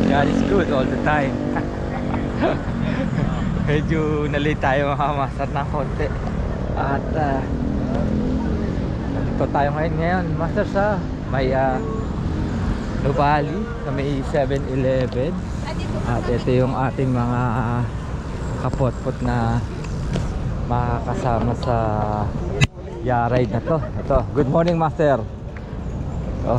God is good all the time. Medyo nalate tayo mga master ng konti. At dito tayo ngayon master sa may Nuvali sa may 7-Eleven. At ito yung ating mga kapot-pot na makakasama sa ride na to. Ito, good morning master. Oh.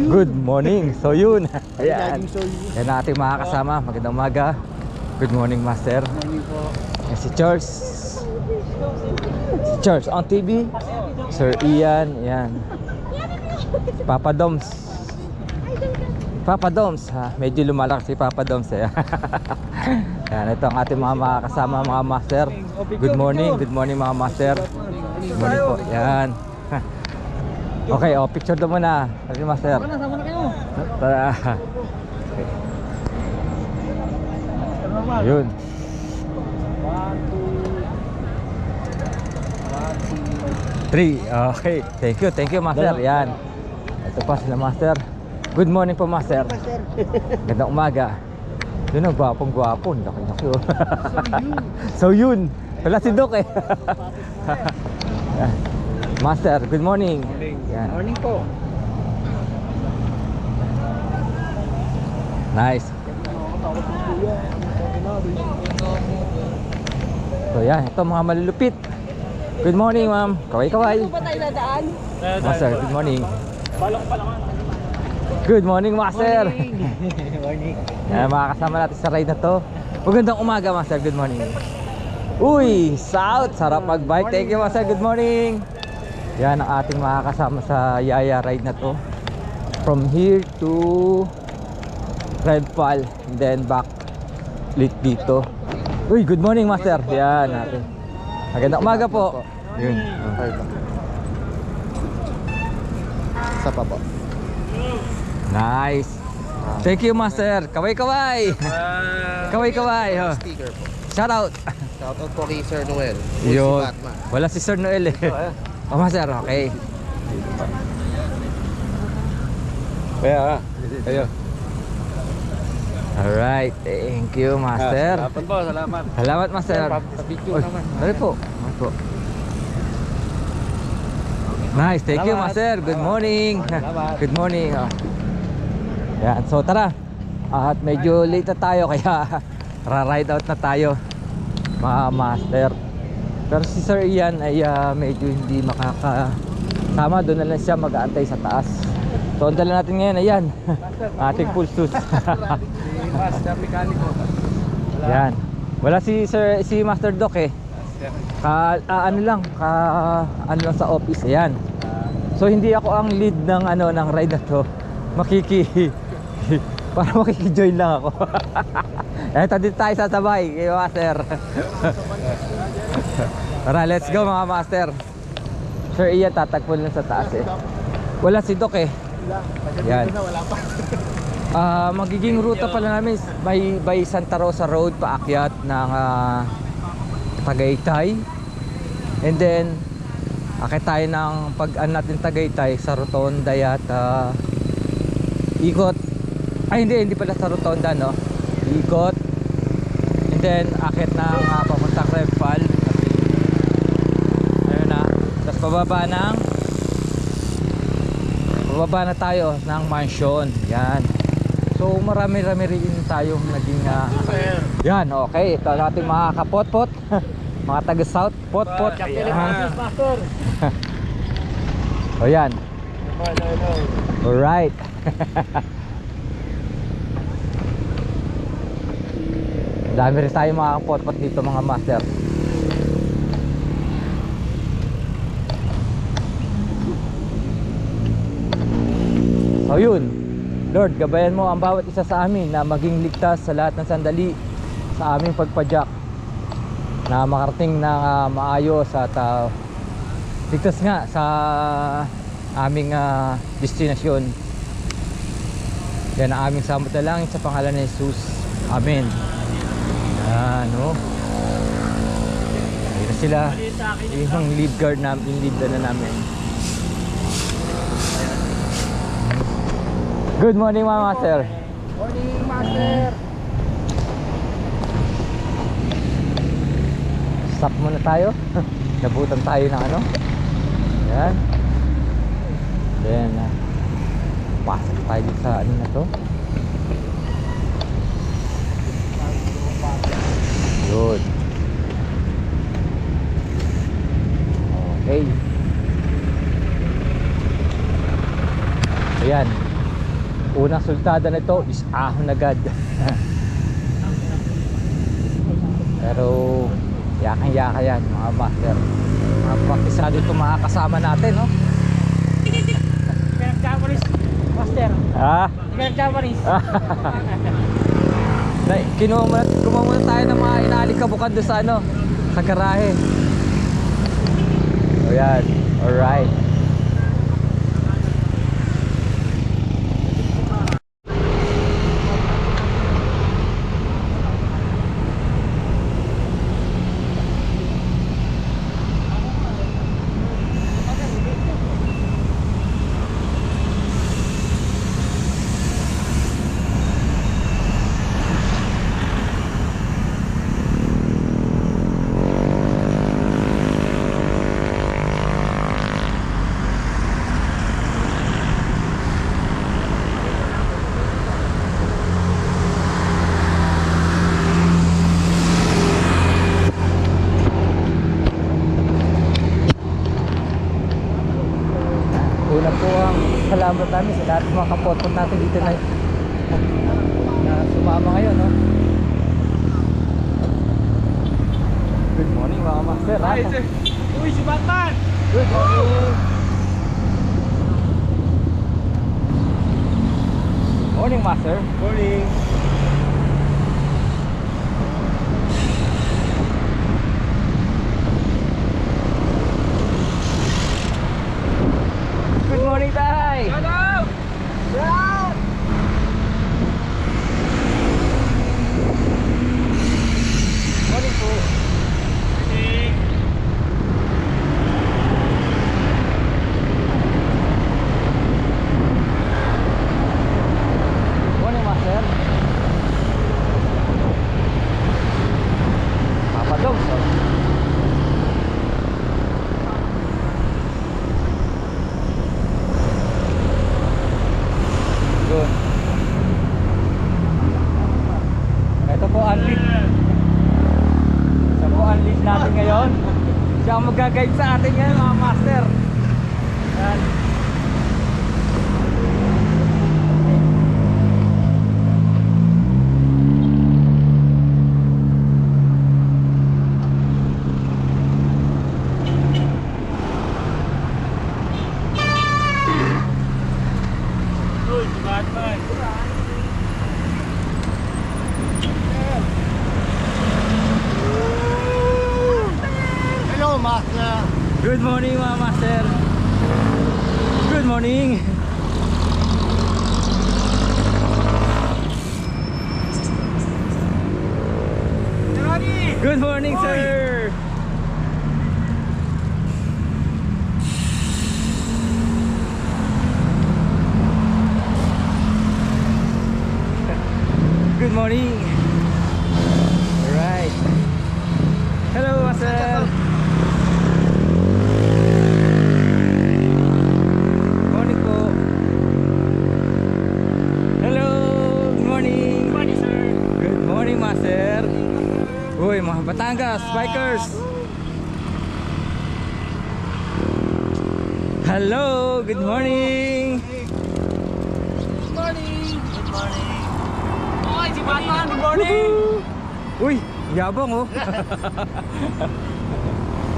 Good morning. So yun. Ayan. Yan ang ating mga kasama. Magandang umaga. Good morning master. Yan si Charles. Si Charles on TV. Sir Ian. Yan. Papa Doms. Papa Doms ha. Medyo lumalakas si Papa Doms eh. Yan, ito ang ating mga kasama mga master. Good morning. Good morning mga master. Good morning po. Yan. Okay, oh, picture daw muna. Sabi master. Sama na kayo. Tara. Okay. Yun. 1, 2, 3. Okay. Thank you master. Yan. Ito pa sila master. Good morning po master. Gandang umaga. Yun ang gwapong-gwapo. Laki-laki oh. So yun. Wala si Doc eh. Master, good morning. Yan. Morning po. Nice. So yan, ito mga malulupit. Good morning ma'am. Kaway-kaway. Ano ba tayo nadaan? Master, good morning. Good morning master. Morning. Yan, makakasama natin sa ride na to. Magandang umaga master, good morning. Uy, South, sarap mag-bike. Thank you master, good morning. Yan ang ating makakasama sa Yaya ride na to. From here to Red Pal and then back lit dito. Uy, good morning master. Yan natin. Magandang umaga po. Yun. Sa pa po. Nice. Thank you master. Kaway-kaway. Kaway-kaway. Oh. Sticker po. Shout out. Shoutout po kay Sir Noel. Yun. Si Batman. Wala si Sir Noel eh. Oh master, okay. Kaya kayo. Alright, thank you master. Salamat po, salamat. Salamat master. Sa video naman. Dali po. Dali po. Nice, thank you master. Good morning. Salamat. Good morning. Oh. Yan, so tara. At medyo late na tayo kaya ra-ride out na tayo mga master. Pero si Sir Ian ay medyo hindi makakasama. Doon na lang siya mag-aantay sa taas. So ang dala natin ngayon, ayan. Ating full suit. Master mekaniko. Yan. Wala si Master Doc eh. Ano lang sa office. Ayan. So hindi ako ang lead ng ng ride na to. Para makiki-join lang ako. Eto dito tayo sasabay kay Master. Tara, let's go mga master. Sir Ian tatagpo lang sa taas eh. Wala si Doc eh. Yan. Magiging ruta pala namin by Santa Rosa Road paakyat ng Tagaytay. And then akit tayo ng natin Tagaytay sa Rotonda yata. Ikot. Ay hindi pala sa Rotonda no. Ikot. And then akit ng papuntang Red Pal. Ayun na. Tapos bababa na tayo ng mansion. Yan. So marami-rami rin tayong naging yan, okay. Ito natin mga kapot-pot. Mga taga-south, pot-pot. O yan. Alright. Dami rin tayo mga kapot-pot dito mga master. So yun, Lord, gabayan mo ang bawat isa sa amin na maging ligtas sa lahat ng sandali sa aming pagpadyak, na makarating na maayos at ligtas nga sa aming destinasyon. Yan ang aming samot na langit sa pangalan ni Jesus. Amen. Ano? Ayun na sila. Yung lead guard namin, yung lead na namin. Good morning mga master. Morning, Master. Stop muna tayo. Nabutan tayo ng ano. Ayan. Then, pasok tayo dito sa ano na to. Good. Okay. Ayan. Unang sultada nito is ahon agad. Pero yakang-yaka yan mga master. Mga praktisado ito mga kasama natin, no? Pinag-Japanese, Master. Ah? Pinag-Japanese. Kumuha muna tayo ng mga inaalikabukan doon sa ano, sa garahe. O yan, alright. Una po ang salamat namin sa lahat ng mga kapotpot natin dito na sumama ngayon, no? Good morning mga master. Uy, si Batman! Good morning. Morning master. Morning. Good morning tay. Hello! Shout! Morning po. Morning master. Papa Dogs. Good. Ito po ang lead. Ito po ang lead natin ngayon. Siya ang mag-guide sa atin ngayon mga master. Yan. Uy, si Batman! Hello, Master! Good morning mga master. Good morning. Good morning sir. Good morning. Alright. Hello master. Morning po. Hello. Good morning. Good morning, sir! Good morning master. Uy mga Batangas bikers. Hello. Good morning. Good morning! Good morning! Oy, si Batman! Good morning! Woohoo! Uy, yabang oh.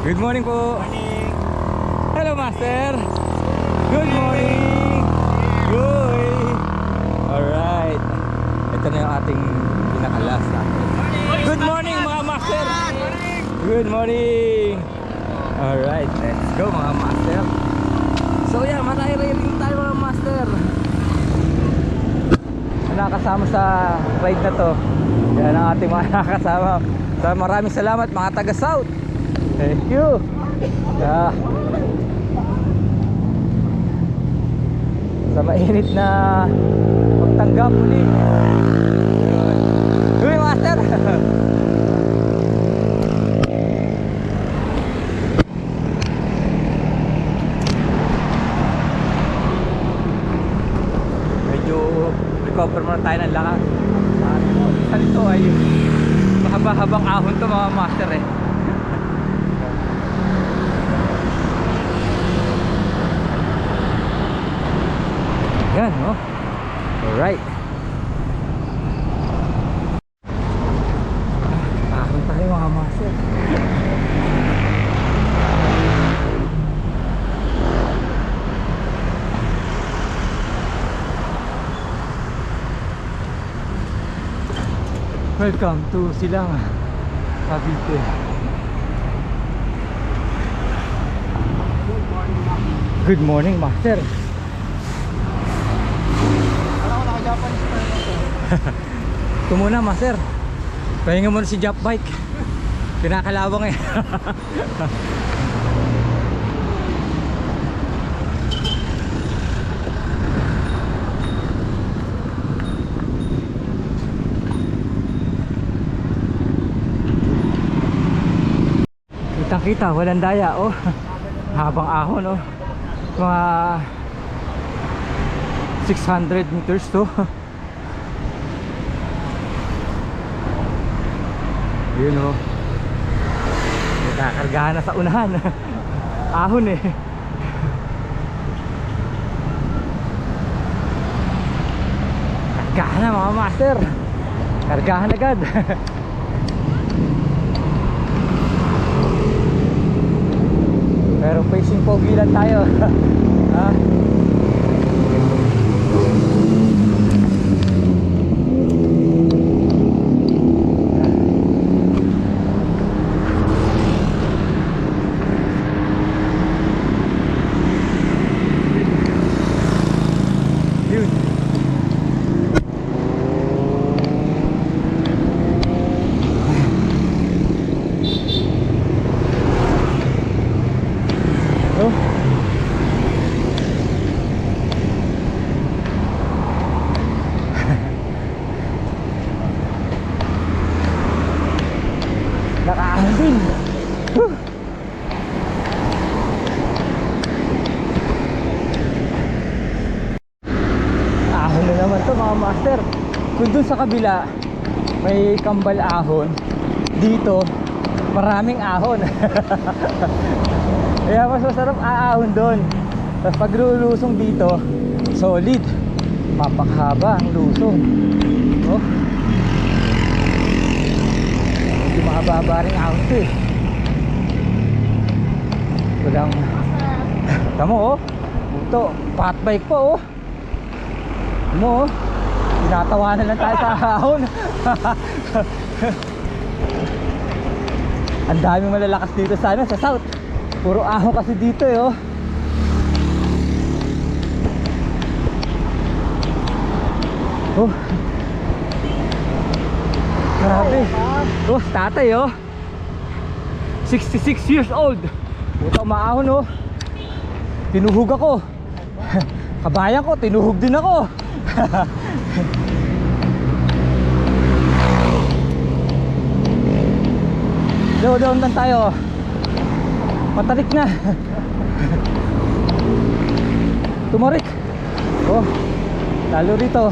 Good morning po. Morning! Hello master. Good morning. Good. Alright. Ito na yung ating pinaka-last natin. Good morning mga master. Good morning. Alright, let's go mga master. So yeah, matay-rin tayo mga master. Nakasama sa ride na to. Yan ang ating mga nakasama. So maraming salamat mga taga South. Thank you. Yeah. Sa mainit na Magtanggap muli. Uy, master. Medyo recover muna tayo ng lakas. Sa nito ay mahaba-habang ahon to mga master eh. Yan, no? Alright. Ahon tayo mga master. Welcome to Silang, Cavite. Good morning, master. Ito muna, master. Pahinga muna si Jap Bike. Pinakalawang eh. Kitang-kita, walang daya, oh. Habang ahon, oh. Mga 600 meters to. Yun, oh. Nakakargahan na sa unahan. Ahon eh. Kargahan na mga master. Kargahan agad. Pero facing pogi lang tayo. Ha? Yun. Oh. Nakaahon din. Ahon na naman to mga master. Kung dun sa kabila may kambal ahon, dito maraming ahon. Kaya mas masarap aahon doon. Tapos pag lulusong dito, solid, mapakahaba ang lusong. Oh. Hindi mahaba-haba rin ahon ito eh. Walang tamo, oh. Ito, fat bike po, oh. Mo, oh. Tinatawanan lang tayo sa ahon. Ang daming malalakas dito sana sa south. Puro ahon kasi dito eh, oh. Oh. Grabe. Oh, tatay, oh. 66 years old. Puta, umaahon, oh. Tinuhog ako. Kabayan ko, tinuhog din ako. Down lang tayo. Matalik na. Tumarik. Oh, lalo rito.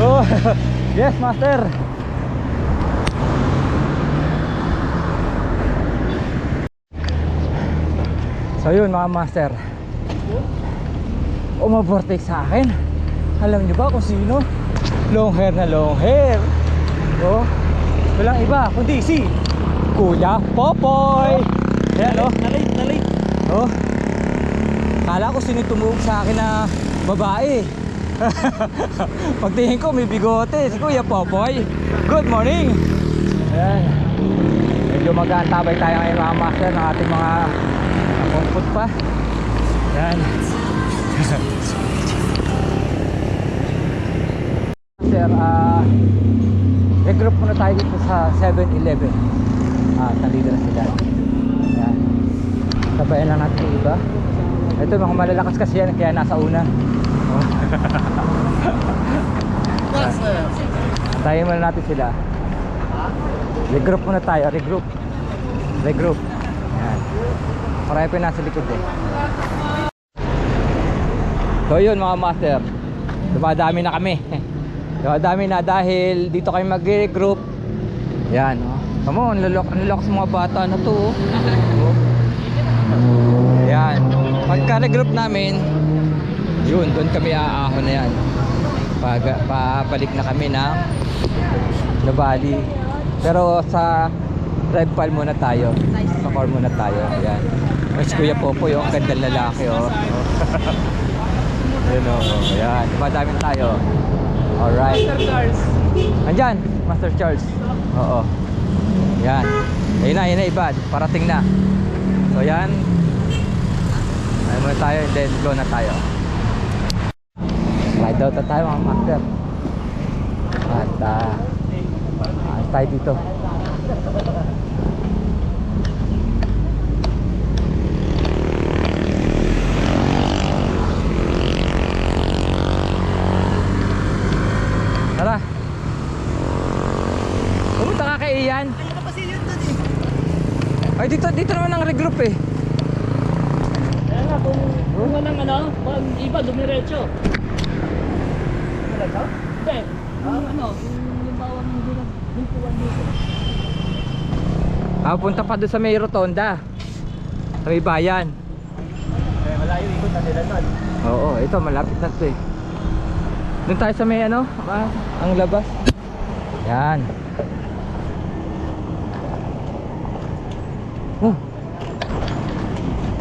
Oh, yes, master. So yun mga master, umabortek sa akin. Alam nyo ba kung sino? Long hair na long hair. Oh, walang iba kundi si Kuya Popoy. Ayan, oh. Nalit. Oh, kala ko sino tumugog sa akin na babae. Pagtingin ko may bigote, si Kuya Popoy. Good morning. Ayan. Medyo mag-aantabay tayo ngayon mga master ng ating mga kumput pa. Ayan. Sir, regroup muna tayo dito sa 7-Eleven. Nandito na sila. Ayan. Sabayan lang natin yung iba. Ito mga malalakas kasi yan, kaya nasa una. Antayin muna natin sila. Regroup muna tayo, regroup. Regroup. Yan. Marami pa nasa likod eh. So yun mga master, dumadami na kami. Dumadami na dahil dito kami mag-regroup. Yan, oh. Come on, nilalakas mga bata na to. Oh. Yan. Pagka-regroup namin, yun, doon kami aahon na yan. Pabalik na kami ng Nubali. Pero sa Red Pal muna tayo. Sa car muna tayo. Yan. Mas Kuya Popoy, oh. Ang gandang lalaki, oh. Yun, oh. Yan. Dumadami tayo. Alright. Master Charles. Andyan, Master Charles. Oo. Yan. Ayun na ibad. Parating na. So yan. Ayun muna tayo, then go na tayo. Ride out na tayo mga master. At tayo dito. Tara. Pumunta ka kay Ian. Ayun na pa si Ian doon eh. Ay dito naman ang regroup eh. Kaya nga, kung walang pag iba, dumiretso. Dumiretso? Hindi. Yung bawang bintuan dito. Punta pa doon sa may rotonda. Sa may bayan. Malayo ikot na nila doon. Oo, ito malapit na to eh. Doon tayo sa may ang labas. Yan.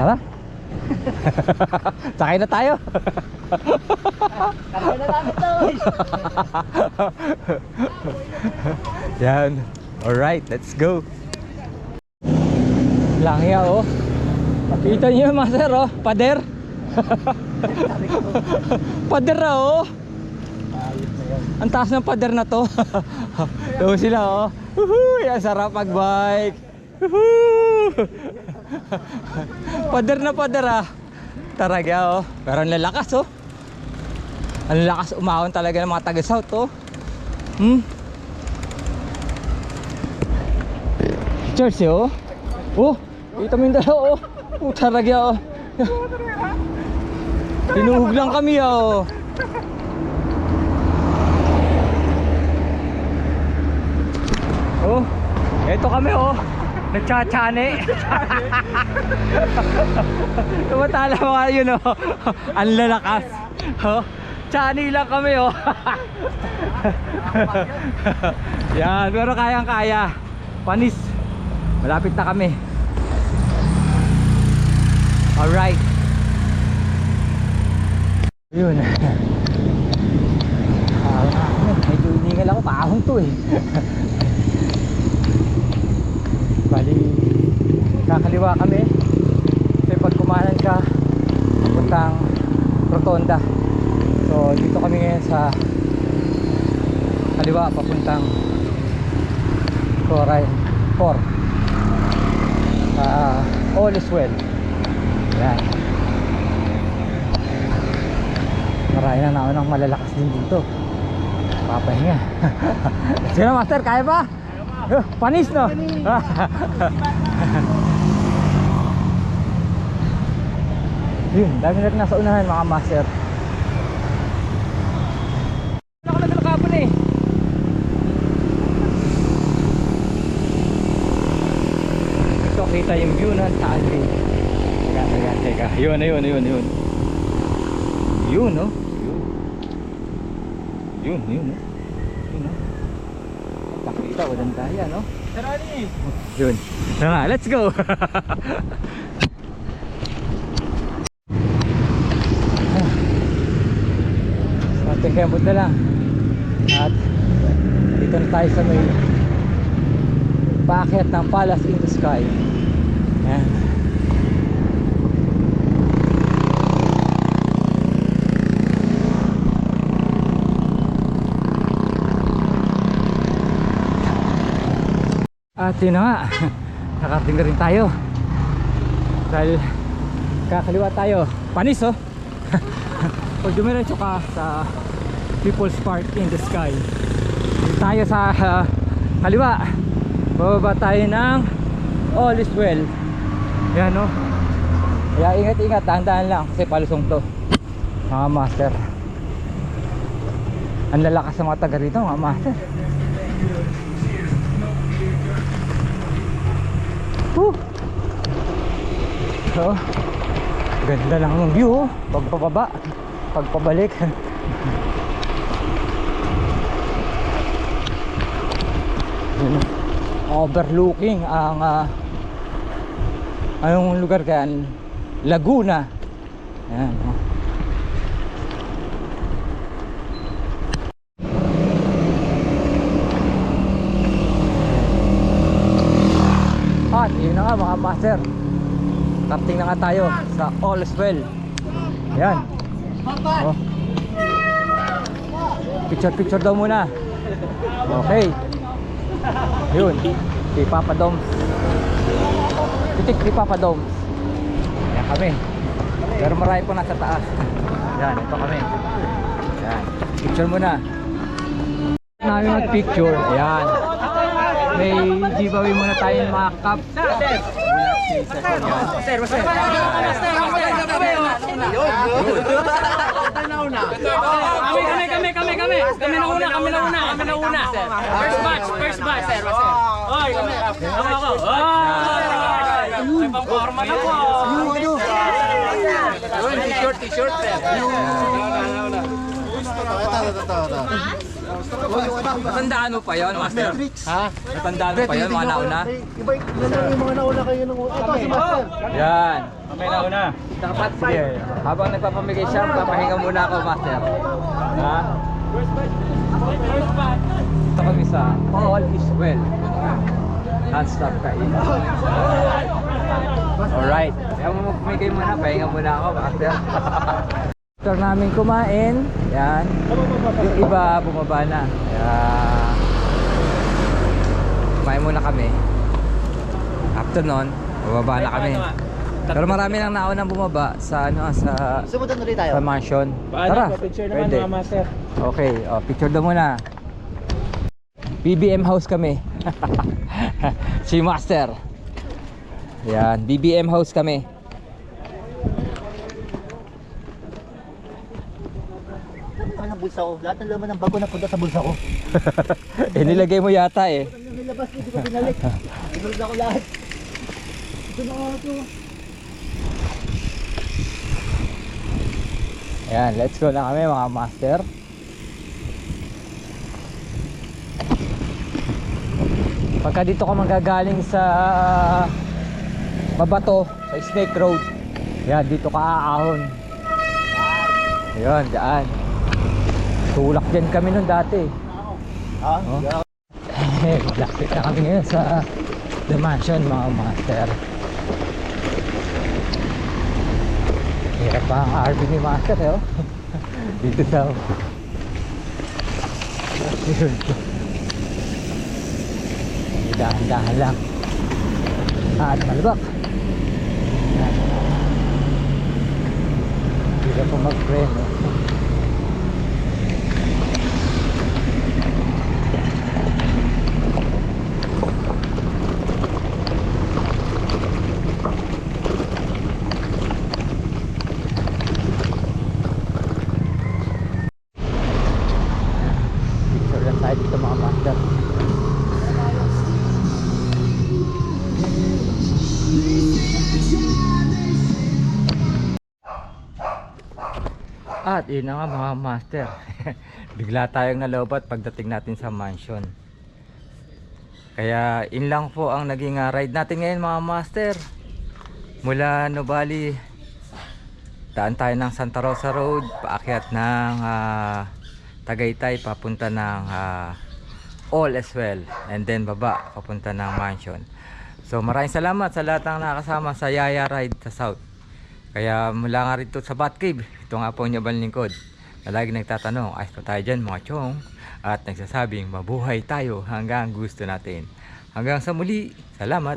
Tara. Sakay na tayo. Kaya na namin to. Yan. Alright, let's go. Langya oh. Kita niyo master oh, pader. Pader na oh. Ang taas ng pader na to. Doon sila oh. Woohoo! Ang sarap mag-bike. Woohoo! Pader na pader ah. Taraga oh. Pero ang lalakas oh. Ang lakas umahon talaga ng mga taga-south oh. Church oh. Oh, kita mo yung dalawa oh. Taraga oh. Tinuhog lang kami oh. Oh, eto kami oh. Nagtsachane. Tumatala mga yun oh. Ang lalakas. Oh, chani lang kami oh. Yan, pero kayang kaya. Panis. Malapit na kami. Alright. Yun. Medyo iningal ako. Paahon to eh. Bali, kakaliwa kami. Kasi pag kumanan ka, puntang rotonda. So dito kami ngayon sa kaliwa papuntang Coray 4. All is well. Yan. Marami na naman ang malalakas din dito. Papahinga. Sige na master, kaya ba? Panis no? Yun, dami na rin nasa unahan mga master. Ako naglalakapon eh. Ito kita yung view ng Taali. Teka. Yun. Yun no? Yun no? Nakita, walang daya no? Sarani! Yun. Tara, let's go! Ating kembot na lang. At dito na tayo sa may paakyat ng Palace in the Sky. Yan. At yun na nga, nakarating na rin tayo. Dahil kakaliwa tayo. Panis oh. Pag dumiretso ka sa People's Park in the Sky, tayo sa kaliwa, bababa tayo ng All is Well. Yan no. Kaya ingat-ingat, dahan-dahan lang kasi palusong to mga master. Ang lalakas ng mga taga rito mga master. So, ganda lang ng view, pagpababa, pagpabalik. Overlooking ang anong lugar kaya? Laguna. Ayan. At yun na nga mga master, karting na nga tayo sa All is Well. Ayan. Oh. Picture daw muna. Okay. Yun, si Papa Doms. Titik ni Papa Doms. Ayan kami. Pero marami po nasa taas. Ayan, ito kami. Ayan, picture muna. Namin mag-picture. Ayan. May giveaway muna tayo ng mga cup. Kami na una. First batch. Oy, kami. Ako. May pang-forma na po. T-shirt. Natandaan mo pa yun, master? Ha? Natandaan mo pa yun, mga nauna? Iba yung mga nauna kayo nung... Ito si Master. Yan. Kami nauna. Dapat sige. Habang nagpapamigay siya, papahinga muna ako, master. Ha? Ito kami sa All is Well. Non-stop kain. Alright. Kaya mo magpamigay muna, pahinga muna ako, master. After namin kumain, yan, yung iba bumaba na. Kaya kumain muna kami. After nun, bumaba na kami. Pero marami nang naunang bumaba sa sa Sumunod na rin tayo. mansion. Tara. Picture naman Pwede. mga master. Okay, picture daw muna. BBM house kami. Si Master. Yan, BBM house kami. Ano ng bulsa ko? Lahat ng laman ng bago na punta sa bulsa ko. Nilagay mo yata eh. Ang nilabas, hindi ko pinalik. Pinulsa ko lahat. Ito na ako. Ayan, let's go na kami mga master. Pagka dito ka manggagaling sa Babato, sa Snake Road, yan, dito ka aahon. Ayan, dyan. Tulak din kami nun dati. Ha? Oh. Lapit na kami ngayon sa The Mansion mga master. Hirap pa ang RV ni master eh, oh. Dito sa dahan-dahan lang at malubak. Hirap po mag-frame eh. Picture lang tayo dito mga master. At yun na nga mga master. Bigla tayong nalobat pagdating natin sa mansion. Kaya in lang po ang naging ride natin ngayon mga master. Mula Nubali, daan tayo ng Santa Rosa Road, paakyat ng Tagaytay papunta ng All is Well, and then baba papunta ng mansion. So maraming salamat sa lahat ng nakasama sa Yaya Ride sa South. Kaya mula nga rito sa Batcave, ito nga po niya balingkod na lagi nagtatanong, ayos pa tayo dyan mga chong, at nagsasabing mabuhay tayo hanggang gusto natin. Hanggang sa muli, salamat.